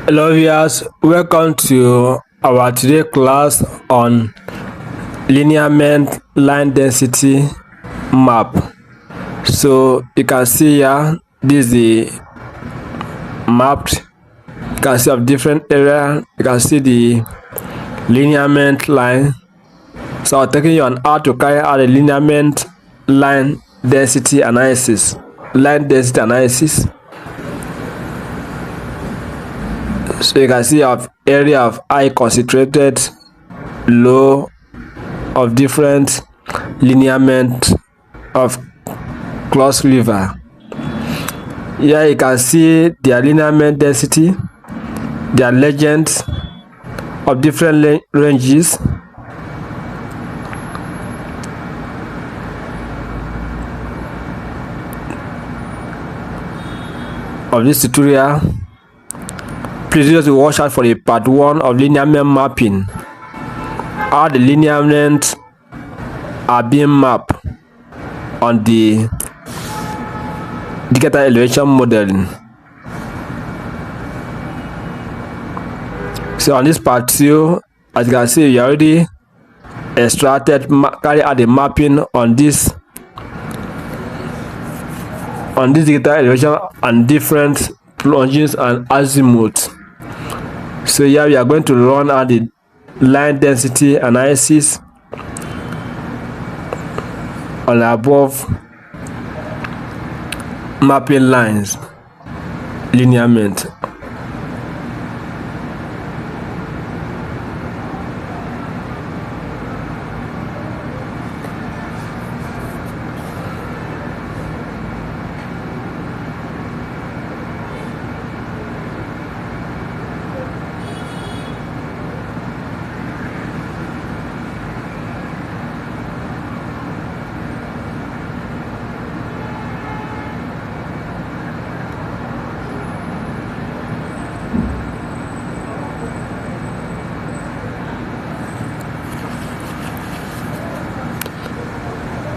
Hello viewers, welcome to our today class on lineament line density map. So you can see here, this is the mapped. You can see of different area. You can see the lineament line. So I'm taking you on how to carry out a lineament line density analysis. So you can see of area of high concentrated, low of different lineament of close river. Here you can see their lineament density, their legends of different ranges. Of this tutorial, please just watch out for the part 1 of lineament mapping. How the lineaments are being mapped on the digital elevation modeling. So on this part 2, as you can see, you already extracted, carry out the mapping on this digital elevation and different plungings and azimuths. So here we are going to run out the line density analysis on above mapping lines lineament.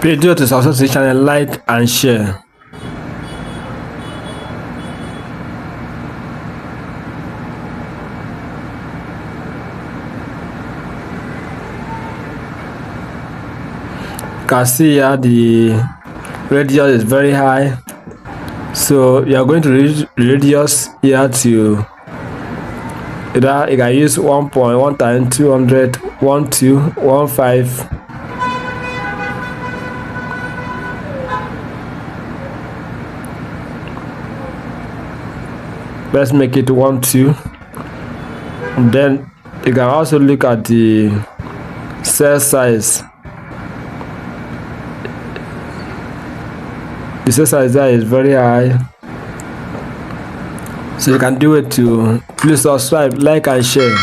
Please do to subscribe to the channel, like and share. You can see here the radius is very high, so you are going to reduce radius here to either you can use 1.1 times 200, 1215. Let's make it 1.2. Then you can also look at the cell size. The cell size there is very high, so you can do it to. Please subscribe, like and share.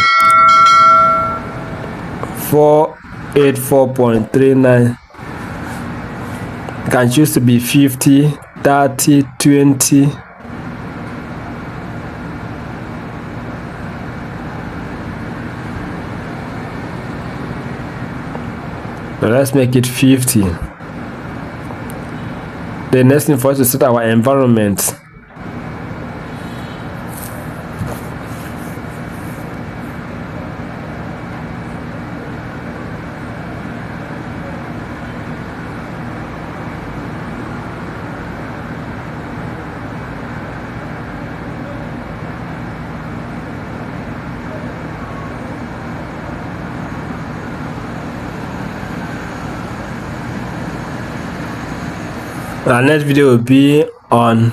484.39. You can choose to be 50, 30, 20. But let's make it 50. The next thing for us to set our environment. Our next video will be on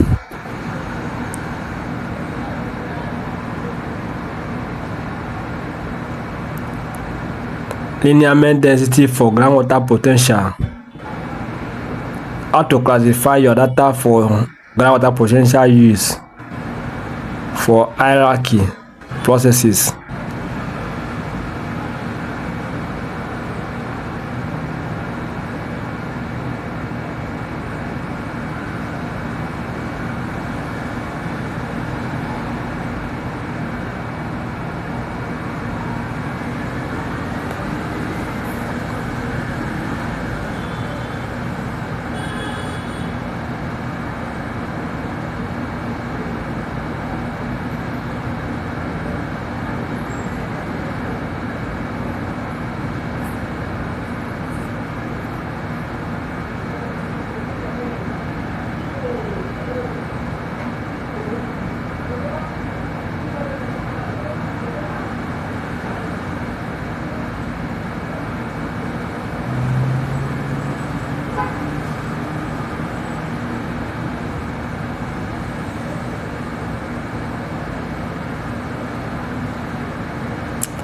lineament density for groundwater potential. How to classify your data for groundwater potential use for hierarchy processes.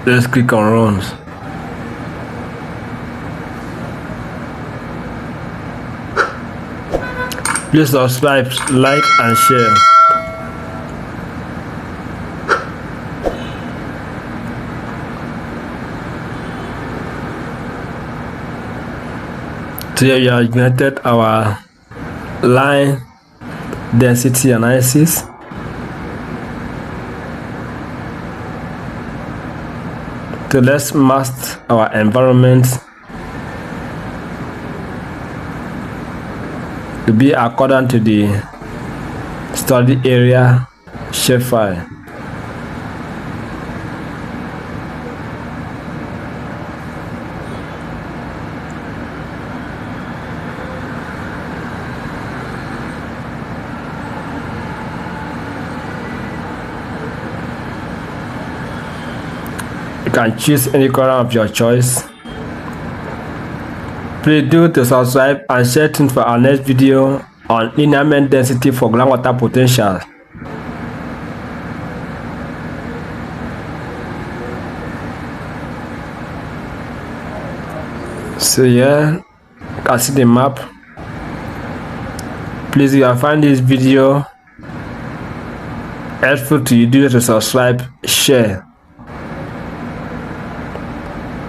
Let's click on runs. Please subscribe, like and share. Today we have implemented our line density analysis. So let's mask our environment to be according to the study area shapefile. You can choose any color of your choice. Please do to subscribe and share tuned for our next video on lineament density for groundwater potential. So here you can see the map. Please, if you find this video helpful to you, do to subscribe, share,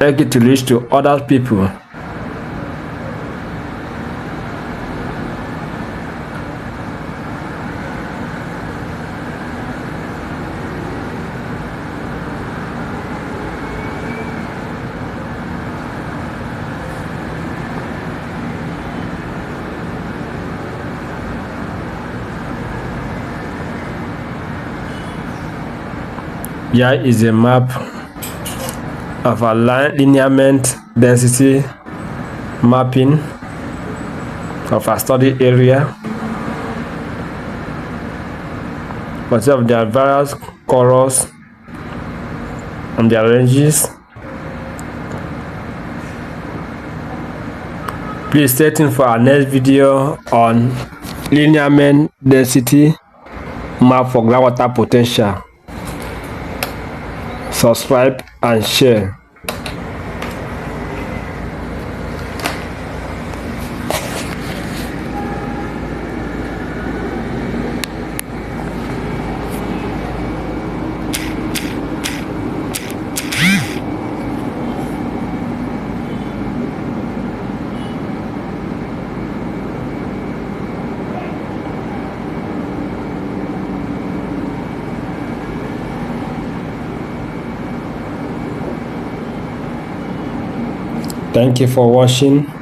make it to reach to other people. Here is a map of a lineament density mapping of a study area. But of their various colors and their ranges. Please stay tuned for our next video on lineament density map for groundwater potential. Subscribe and share. Thank you for watching.